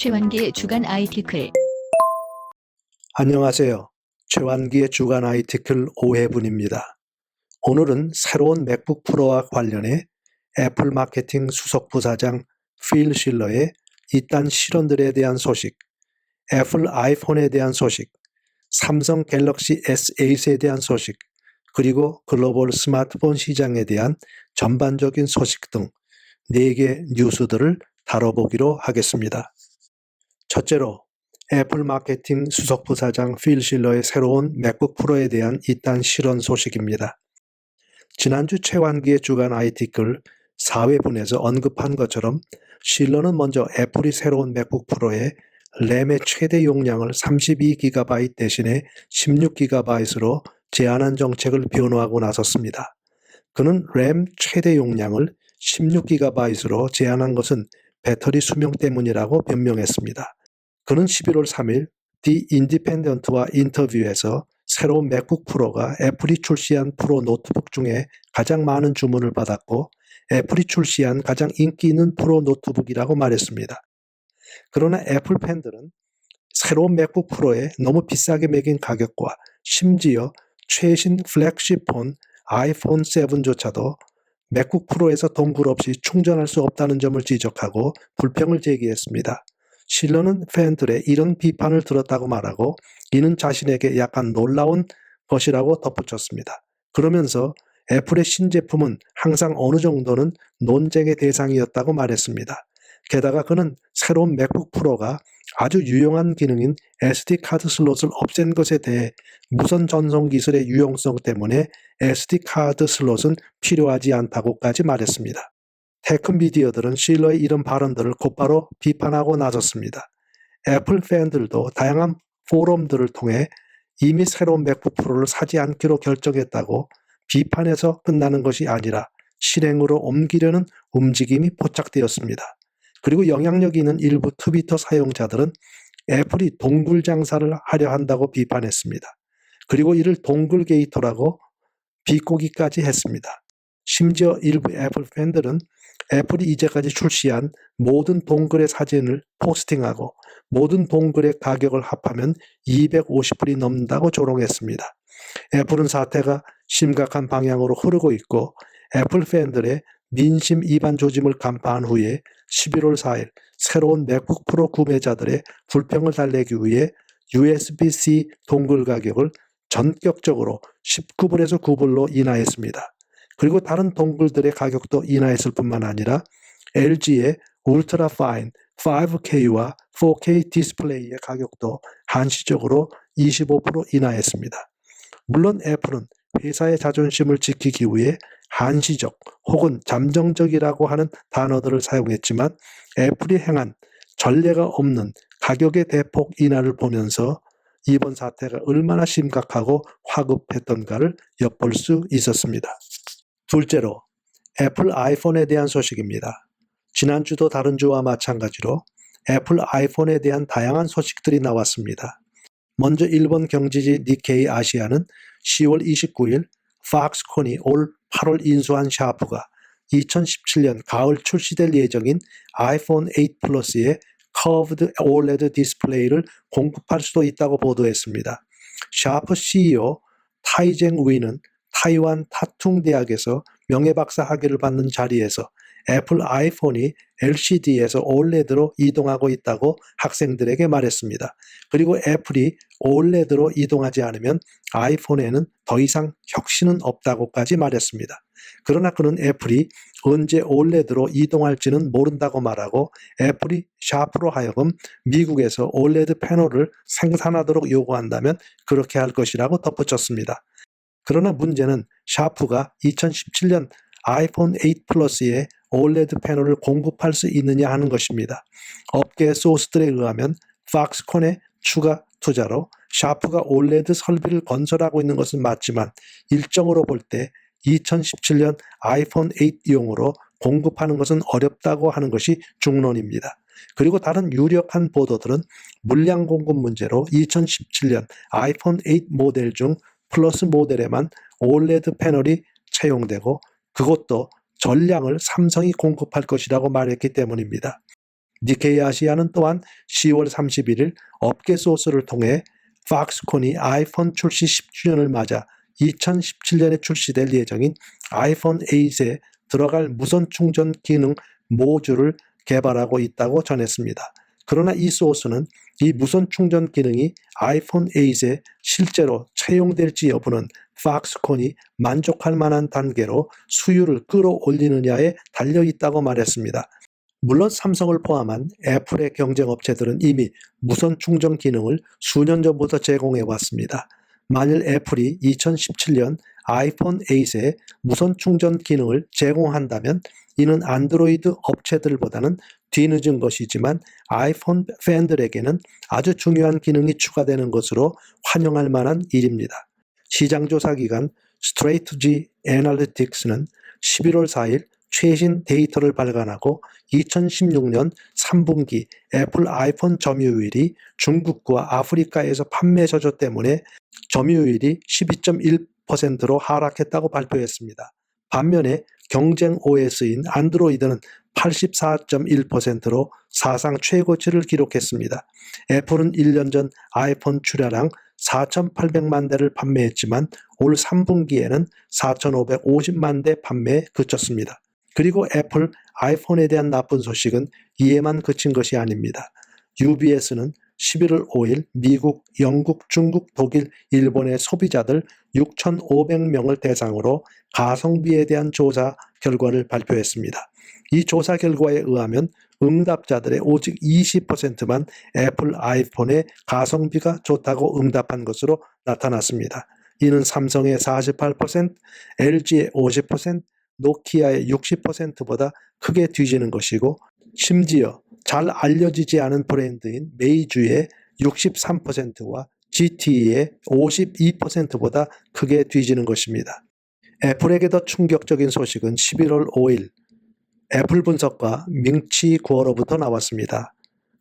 최완기의 주간 아이티클. 안녕하세요. 최완기의 주간 아이티클 5회분입니다. 오늘은 새로운 맥북 프로와 관련해 애플 마케팅 수석부사장 필 실러의 이딴 실언들에 대한 소식, 애플 아이폰에 대한 소식, 삼성 갤럭시 S8에 대한 소식, 그리고 글로벌 스마트폰 시장에 대한 전반적인 소식 등 4개 뉴스들을 다뤄보기로 하겠습니다. 첫째로 애플 마케팅 수석부사장 필 실러의 새로운 맥북 프로에 대한 이딴 실언 소식입니다. 지난주 최완기의 주간 아이티클 4회분에서 언급한 것처럼 실러는 먼저 애플이 새로운 맥북 프로의 램의 최대 용량을 32GB 대신에 16GB로 제한한 정책을 변호하고 나섰습니다. 그는 램 최대 용량을 16GB로 제한한 것은 배터리 수명 때문이라고 변명했습니다. 그는 11월 3일 디 인디펜던트와 인터뷰에서 새로운 맥북 프로가 애플이 출시한 프로 노트북 중에 가장 많은 주문을 받았고 애플이 출시한 가장 인기 있는 프로 노트북이라고 말했습니다. 그러나 애플 팬들은 새로운 맥북 프로에 너무 비싸게 매긴 가격과 심지어 최신 플래그십폰 아이폰 7조차도 맥북 프로에서 동굴 없이 충전할 수 없다는 점을 지적하고 불평을 제기했습니다. 실러는 팬들의 이런 비판을 들었다고 말하고 이는 자신에게 약간 놀라운 것이라고 덧붙였습니다. 그러면서 애플의 신제품은 항상 어느 정도는 논쟁의 대상이었다고 말했습니다. 게다가 그는 새로운 맥북 프로가 아주 유용한 기능인 SD카드 슬롯을 없앤 것에 대해 무선 전송 기술의 유용성 때문에 SD카드 슬롯은 필요하지 않다고까지 말했습니다. 테크 미디어들은 실러의 이런 발언들을 곧바로 비판하고 나섰습니다. 애플 팬들도 다양한 포럼들을 통해 이미 새로운 맥북 프로를 사지 않기로 결정했다고 비판해서 끝나는 것이 아니라 실행으로 옮기려는 움직임이 포착되었습니다. 그리고 영향력 있는 일부 트위터 사용자들은 애플이 동굴 장사를 하려 한다고 비판했습니다. 그리고 이를 동굴 게이터라고 비꼬기까지 했습니다. 심지어 일부 애플 팬들은 애플이 이제까지 출시한 모든 동글의 사진을 포스팅하고 모든 동글의 가격을 합하면 250불이 넘는다고 조롱했습니다. 애플은 사태가 심각한 방향으로 흐르고 있고 애플 팬들의 민심 이반 조짐을 간파한 후에 11월 4일 새로운 맥북 프로 구매자들의 불평을 달래기 위해 USB-C 동글 가격을 전격적으로 19불에서 9불로 인하했습니다. 그리고 다른 동글들의 가격도 인하했을 뿐만 아니라 LG의 울트라 파인 5K와 4K 디스플레이의 가격도 한시적으로 25% 인하했습니다. 물론 애플은 회사의 자존심을 지키기 위해 한시적 혹은 잠정적이라고 하는 단어들을 사용했지만 애플이 행한 전례가 없는 가격의 대폭 인하를 보면서 이번 사태가 얼마나 심각하고 화급했던가를 엿볼 수 있었습니다. 둘째로 애플 아이폰에 대한 소식입니다. 지난주도 다른 주와 마찬가지로 애플 아이폰에 대한 다양한 소식들이 나왔습니다. 먼저 일본 경제지 니케이 아시아는 10월 29일 팍스콘이 올 8월 인수한 샤프가 2017년 가을 출시될 예정인 아이폰 8 플러스의 커브드 OLED 디스플레이를 공급할 수도 있다고 보도했습니다. 샤프 CEO 타이쟁 위는 타이완 타퉁 대학에서 명예박사 학위를 받는 자리에서 애플 아이폰이 LCD에서 OLED로 이동하고 있다고 학생들에게 말했습니다. 그리고 애플이 OLED로 이동하지 않으면 아이폰에는 더 이상 혁신은 없다고까지 말했습니다. 그러나 그는 애플이 언제 OLED로 이동할지는 모른다고 말하고 애플이 샤프로 하여금 미국에서 OLED 패널을 생산하도록 요구한다면 그렇게 할 것이라고 덧붙였습니다. 그러나 문제는 샤프가 2017년 아이폰 8 플러스에 OLED 패널을 공급할 수 있느냐 하는 것입니다. 업계 소스들에 의하면 팍스콘의 추가 투자로 샤프가 OLED 설비를 건설하고 있는 것은 맞지만 일정으로 볼 때 2017년 아이폰 8용으로 공급하는 것은 어렵다고 하는 것이 중론입니다. 그리고 다른 유력한 보도들은 물량 공급 문제로 2017년 아이폰 8 모델 중 플러스 모델에만 OLED 패널이 채용되고 그것도 전량을 삼성이 공급할 것이라고 말했기 때문입니다. 니케이 아시아는 또한 10월 31일 업계 소스를 통해 팍스콘이 아이폰 출시 10주년을 맞아 2017년에 출시될 예정인 아이폰 8에 들어갈 무선 충전 기능 모듈을 개발하고 있다고 전했습니다. 그러나 이 소스는 이 무선 충전 기능이 아이폰 8에 실제로 채용될지 여부는 팍스콘이 만족할 만한 단계로 수율을 끌어올리느냐에 달려있다고 말했습니다. 물론 삼성을 포함한 애플의 경쟁 업체들은 이미 무선 충전 기능을 수년 전부터 제공해 왔습니다. 만일 애플이 2017년 아이폰 8에 무선 충전 기능을 제공한다면 이는 안드로이드 업체들보다는 뒤늦은 것이지만 아이폰 팬들에게는 아주 중요한 기능이 추가되는 것으로 환영할 만한 일입니다. 시장조사기관 스트레이트지 애널리틱스는 11월 4일 최신 데이터를 발간하고 2016년 3분기 애플 아이폰 점유율이 중국과 아프리카에서 판매 저조 때문에 점유율이 12.1%로 하락했다고 발표했습니다. 반면에 경쟁 OS인 안드로이드는 84.1%로 사상 최고치를 기록했습니다. 애플은 1년 전 아이폰 출하량 4,800만 대를 판매했지만 올 3분기에는 4,550만 대 판매에 그쳤습니다. 그리고 애플 아이폰에 대한 나쁜 소식은 이에만 그친 것이 아닙니다. UBS는 11월 5일 미국, 영국, 중국, 독일, 일본의 소비자들 6,500명을 대상으로 가성비에 대한 조사 결과를 발표했습니다. 이 조사 결과에 의하면 응답자들의 오직 20%만 애플 아이폰의 가성비가 좋다고 응답한 것으로 나타났습니다. 이는 삼성의 48%, LG의 50%, 노키아의 60%보다 크게 뒤지는 것이고 심지어 잘 알려지지 않은 브랜드인 메이주의 63%와 GTE의 52%보다 크게 뒤지는 것입니다. 애플에게 더 충격적인 소식은 11월 5일 애플 분석가 밍치 구어로부터 나왔습니다.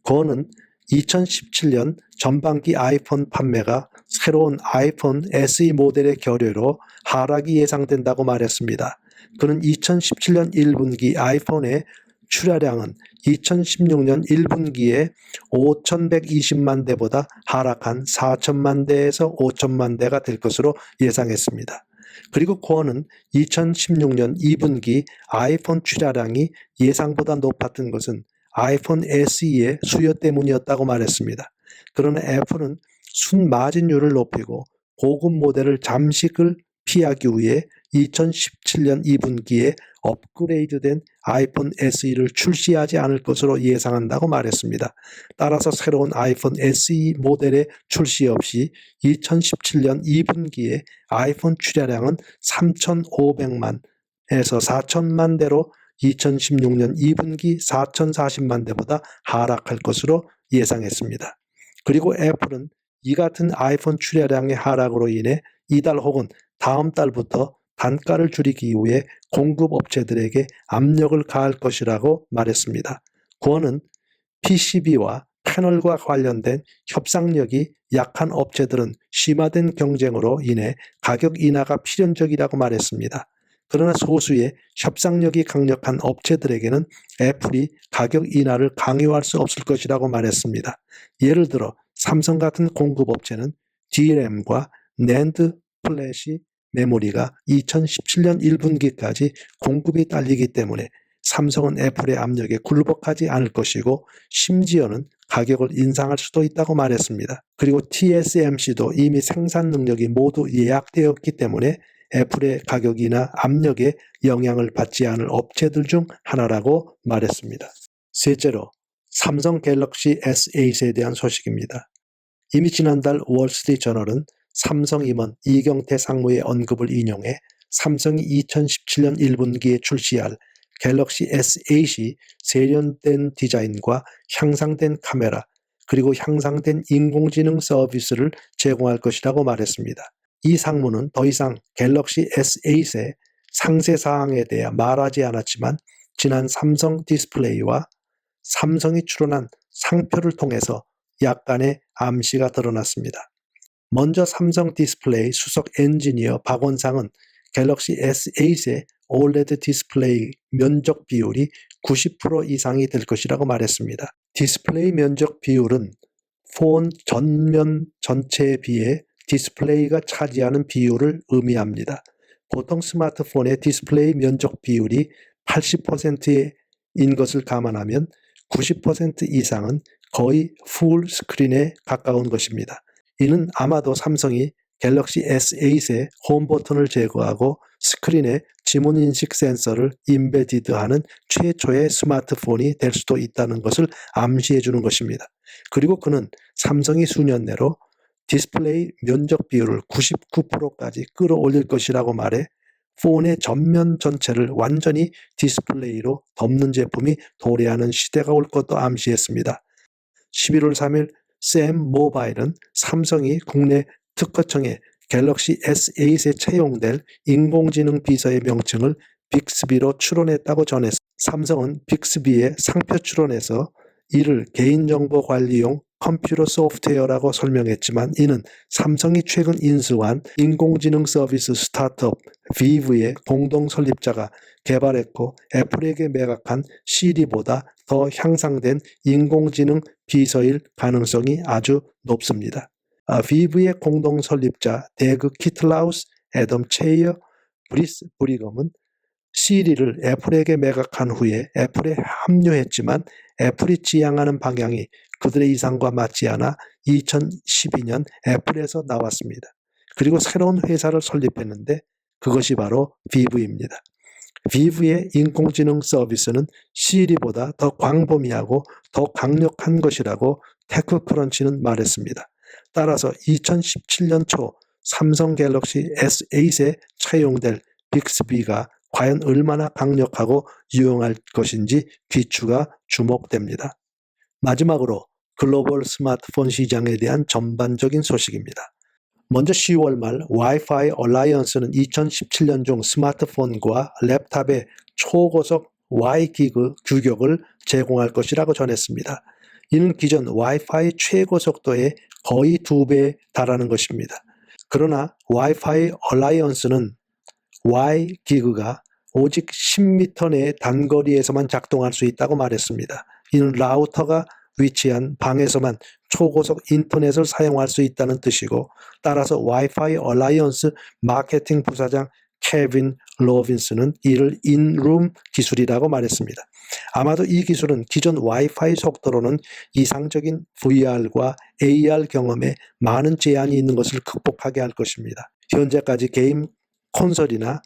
구어는 2017년 전반기 아이폰 판매가 새로운 아이폰 SE 모델의 결여로 하락이 예상된다고 말했습니다. 그는 2017년 1분기 아이폰의 출하량은 2016년 1분기에 5,120만 대보다 하락한 4천만 대에서 5천만 대가 될 것으로 예상했습니다. 그리고 코어는 2016년 2분기 아이폰 출하량이 예상보다 높았던 것은 아이폰 SE의 수요 때문이었다고 말했습니다. 그러나 애플은 순마진율을 높이고 고급 모델을 잠식을 피하기 위해 2017년 2분기에 업그레이드된 아이폰 SE를 출시하지 않을 것으로 예상한다고 말했습니다. 따라서 새로운 아이폰 SE 모델의 출시 없이 2017년 2분기에 아이폰 출하량은 3,500만에서 4천만 대로 2016년 2분기 4,040만 대보다 하락할 것으로 예상했습니다. 그리고 애플은 이 같은 아이폰 출하량의 하락으로 인해 이달 혹은 다음 달부터 단가를 줄이기 위해 공급 업체들에게 압력을 가할 것이라고 말했습니다. 구어는 PCB와 패널과 관련된 협상력이 약한 업체들은 심화된 경쟁으로 인해 가격 인하가 필연적이라고 말했습니다. 그러나 소수의 협상력이 강력한 업체들에게는 애플이 가격 인하를 강요할 수 없을 것이라고 말했습니다. 예를 들어 삼성 같은 공급 업체는 DRAM과 NAND 플래시 메모리가 2017년 1분기까지 공급이 딸리기 때문에 삼성은 애플의 압력에 굴복하지 않을 것이고 심지어는 가격을 인상할 수도 있다고 말했습니다. 그리고 TSMC도 이미 생산 능력이 모두 예약되었기 때문에 애플의 가격이나 압력에 영향을 받지 않을 업체들 중 하나라고 말했습니다. 셋째로 삼성 갤럭시 S8에 대한 소식입니다. 이미 지난달 월스트리트저널은 삼성 임원 이경태 상무의 언급을 인용해 삼성이 2017년 1분기에 출시할 갤럭시 S8이 세련된 디자인과 향상된 카메라 그리고 향상된 인공지능 서비스를 제공할 것이라고 말했습니다. 이 상무는 더 이상 갤럭시 S8의 상세 사항에 대해 말하지 않았지만 지난 삼성 디스플레이와 삼성이 출원한 상표를 통해서 약간의 암시가 드러났습니다. 먼저 삼성 디스플레이 수석 엔지니어 박원상은 갤럭시 S8의 OLED 디스플레이 면적 비율이 90% 이상이 될 것이라고 말했습니다. 디스플레이 면적 비율은 폰 전면 전체에 비해 디스플레이가 차지하는 비율을 의미합니다. 보통 스마트폰의 디스플레이 면적 비율이 80%인 것을 감안하면 90% 이상은 거의 풀 스크린에 가까운 것입니다. 이는 아마도 삼성이 갤럭시 S8의 홈 버튼을 제거하고 스크린에 지문 인식 센서를 임베디드하는 최초의 스마트폰이 될 수도 있다는 것을 암시해 주는 것입니다. 그리고 그는 삼성이 수년 내로 디스플레이 면적 비율을 99%까지 끌어올릴 것이라고 말해 폰의 전면 전체를 완전히 디스플레이로 덮는 제품이 도래하는 시대가 올 것도 암시했습니다. 11월 3일 샘 모바일은 삼성이 국내 특허청에 갤럭시 S8에 채용될 인공지능 비서의 명칭을 빅스비로 추론했다고 전했습니다. 삼성은 빅스비의 상표 추론에서 이를 개인정보 관리용 컴퓨터 소프트웨어라고 설명했지만 이는 삼성이 최근 인수한 인공지능 서비스 스타트업 비브의 공동 설립자가 개발했고 애플에게 매각한 시리보다 더 향상된 인공지능 비서일 가능성이 아주 높습니다. 비브의 공동 설립자 데그 키틀라우스, 애덤 체이어, 브리스 브리검은 시리를 애플에게 매각한 후에 애플에 합류했지만 애플이 지향하는 방향이 그들의 이상과 맞지 않아 2012년 애플에서 나왔습니다. 그리고 새로운 회사를 설립했는데 그것이 바로 비브입니다. 비브의 인공지능 서비스는 시리보다 더 광범위하고 더 강력한 것이라고 테크크런치는 말했습니다. 따라서 2017년 초 삼성 갤럭시 S8에 차용될 빅스비가 과연 얼마나 강력하고 유용할 것인지 귀추가 주목됩니다. 마지막으로 글로벌 스마트폰 시장에 대한 전반적인 소식입니다. 먼저 10월 말 와이파이 얼라이언스는 2017년 중 스마트폰과 랩탑의 초고속 Y기그 규격을 제공할 것이라고 전했습니다. 이는 기존 와이파이 최고 속도의 거의 2배에 달하는 것입니다. 그러나 와이파이 얼라이언스는 Y기그가 오직 10m 내의 단거리에서만 작동할 수 있다고 말했습니다. 이는 라우터가 위치한 방에서만 초고속 인터넷을 사용할 수 있다는 뜻이고 따라서 와이파이 얼라이언스 마케팅 부사장 케빈 로빈스는 이를 인룸 기술이라고 말했습니다. 아마도 이 기술은 기존 와이파이 속도로는 이상적인 VR과 AR 경험에 많은 제한이 있는 것을 극복하게 할 것입니다. 현재까지 게임 콘솔이나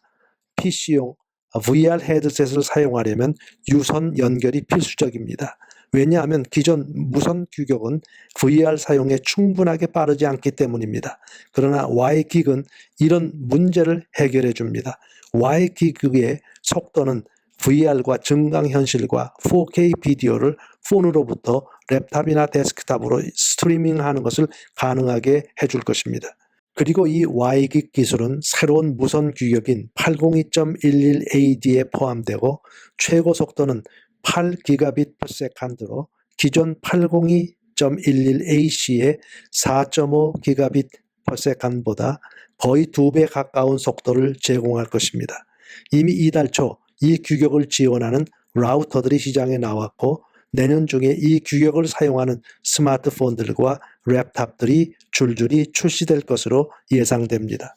PC용 VR 헤드셋을 사용하려면 유선 연결이 필수적입니다. 왜냐하면 기존 무선 규격은 VR 사용에 충분하게 빠르지 않기 때문입니다. 그러나 Y기그는 이런 문제를 해결해 줍니다. Y기그의 속도는 VR과 증강현실과 4K 비디오를 폰으로부터 랩탑이나 데스크탑으로 스트리밍하는 것을 가능하게 해줄 것입니다. 그리고 이 Y기그 기술은 새로운 무선 규격인 802.11ad에 포함되고 최고 속도는 8기가빗/세컨드로 기존 802.11ac의 4.5기가빗/세컨드보다 거의 2배 가까운 속도를 제공할 것입니다. 이미 이달 초 이 규격을 지원하는 라우터들이 시장에 나왔고 내년 중에 이 규격을 사용하는 스마트폰들과 랩탑들이 줄줄이 출시될 것으로 예상됩니다.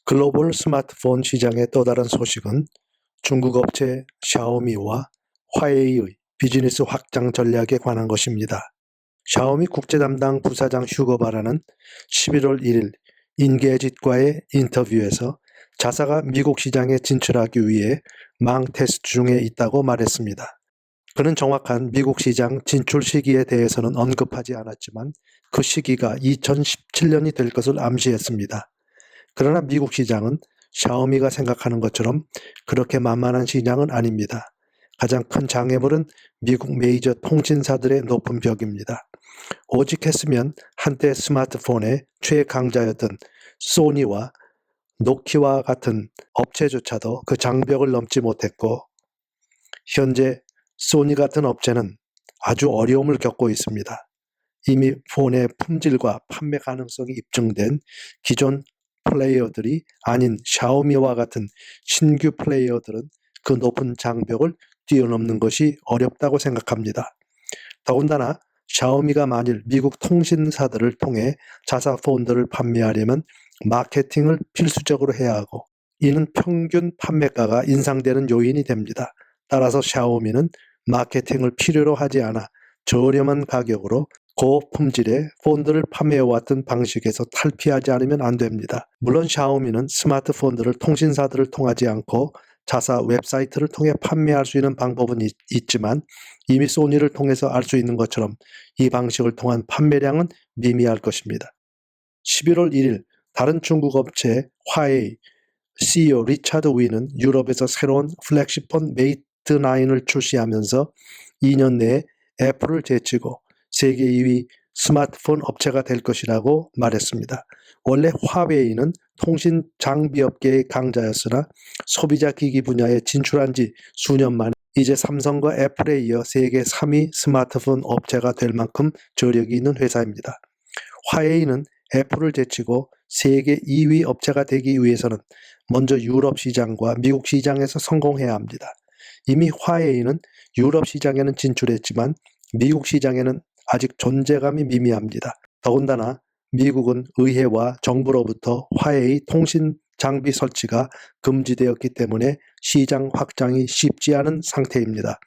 글로벌 스마트폰 시장의 또 다른 소식은 중국 업체 샤오미와 화웨이의 비즈니스 확장 전략에 관한 것입니다. 샤오미 국제 담당 부사장 휴거 바라는 11월 1일 인게짓과의 인터뷰에서 자사가 미국 시장에 진출하기 위해 망 테스트 중에 있다고 말했습니다. 그는 정확한 미국 시장 진출 시기에 대해서는 언급하지 않았지만 그 시기가 2017년이 될 것을 암시했습니다. 그러나 미국 시장은 샤오미가 생각하는 것처럼 그렇게 만만한 시장은 아닙니다. 가장 큰 장애물은 미국 메이저 통신사들의 높은 벽입니다. 오직 했으면 한때 스마트폰의 최강자였던 소니와 노키아와 같은 업체조차도 그 장벽을 넘지 못했고 현재 소니 같은 업체는 아주 어려움을 겪고 있습니다. 이미 폰의 품질과 판매 가능성이 입증된 기존 플레이어들이 아닌 샤오미와 같은 신규 플레이어들은 그 높은 장벽을 뛰어넘는 것이 어렵다고 생각합니다. 더군다나 샤오미가 만일 미국 통신사들을 통해 자사 폰들을 판매하려면 마케팅을 필수적으로 해야 하고 이는 평균 판매가가 인상되는 요인이 됩니다. 따라서 샤오미는 마케팅을 필요로 하지 않아 저렴한 가격으로 고품질의 폰들을 판매해왔던 방식에서 탈피하지 않으면 안 됩니다. 물론 샤오미는 스마트폰들을 통신사들을 통하지 않고 자사 웹사이트를 통해 판매할 수 있는 방법은 있지만 이미 소니를 통해서 알 수 있는 것처럼 이 방식을 통한 판매량은 미미할 것입니다. 11월 1일 다른 중국 업체 화웨이 CEO 리차드 위는 유럽에서 새로운 플래그십폰 메이트 9을 출시하면서 2년 내에 애플을 제치고 세계 2위 스마트폰 업체가 될 것이라고 말했습니다. 원래 화웨이는 통신 장비 업계의 강자였으나 소비자 기기 분야에 진출한 지 수년 만에 이제 삼성과 애플에 이어 세계 3위 스마트폰 업체가 될 만큼 저력이 있는 회사입니다. 화웨이는 애플을 제치고 세계 2위 업체가 되기 위해서는 먼저 유럽 시장과 미국 시장에서 성공해야 합니다. 이미 화웨이는 유럽 시장에는 진출했지만 미국 시장에는 아직 존재감이 미미합니다. 더군다나 미국은 의회와 정부로부터 화웨이 통신 장비 설치가 금지되었기 때문에 시장 확장이 쉽지 않은 상태입니다.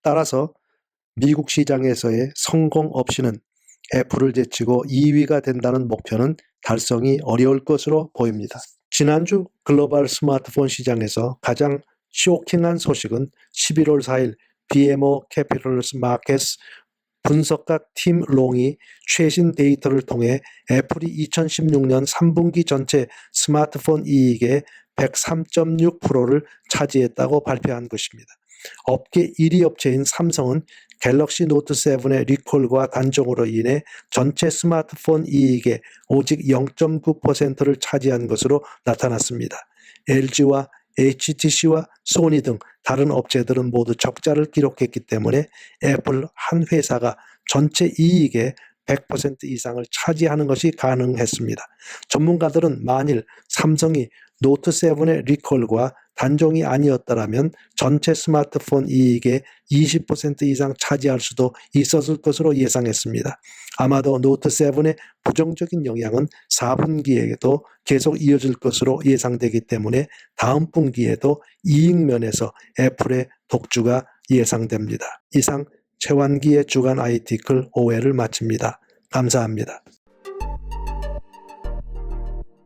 따라서 미국 시장에서의 성공 없이는 애플을 제치고 2위가 된다는 목표는 달성이 어려울 것으로 보입니다. 지난주 글로벌 스마트폰 시장에서 가장 쇼킹한 소식은 11월 4일 BMO 캐피털스 마켓스 분석가 팀 롱이 최신 데이터를 통해 애플이 2016년 3분기 전체 스마트폰 이익의 103.6%를 차지했다고 발표한 것입니다. 업계 1위 업체인 삼성은 갤럭시 노트 7의 리콜과 단종으로 인해 전체 스마트폰 이익의 오직 0.9%를 차지한 것으로 나타났습니다. LG와 HTC와 소니 등 다른 업체들은 모두 적자를 기록했기 때문에 애플 한 회사가 전체 이익의 100% 이상을 차지하는 것이 가능했습니다. 전문가들은 만일 삼성이 노트 7의 리콜과 단종이 아니었더라면 전체 스마트폰 이익의 20% 이상 차지할 수도 있었을 것으로 예상했습니다. 아마도 노트 7의 부정적인 영향은 4분기에도 계속 이어질 것으로 예상되기 때문에 다음 분기에도 이익 면에서 애플의 독주가 예상됩니다. 이상 최완기의 주간 IT클 5회를 마칩니다. 감사합니다.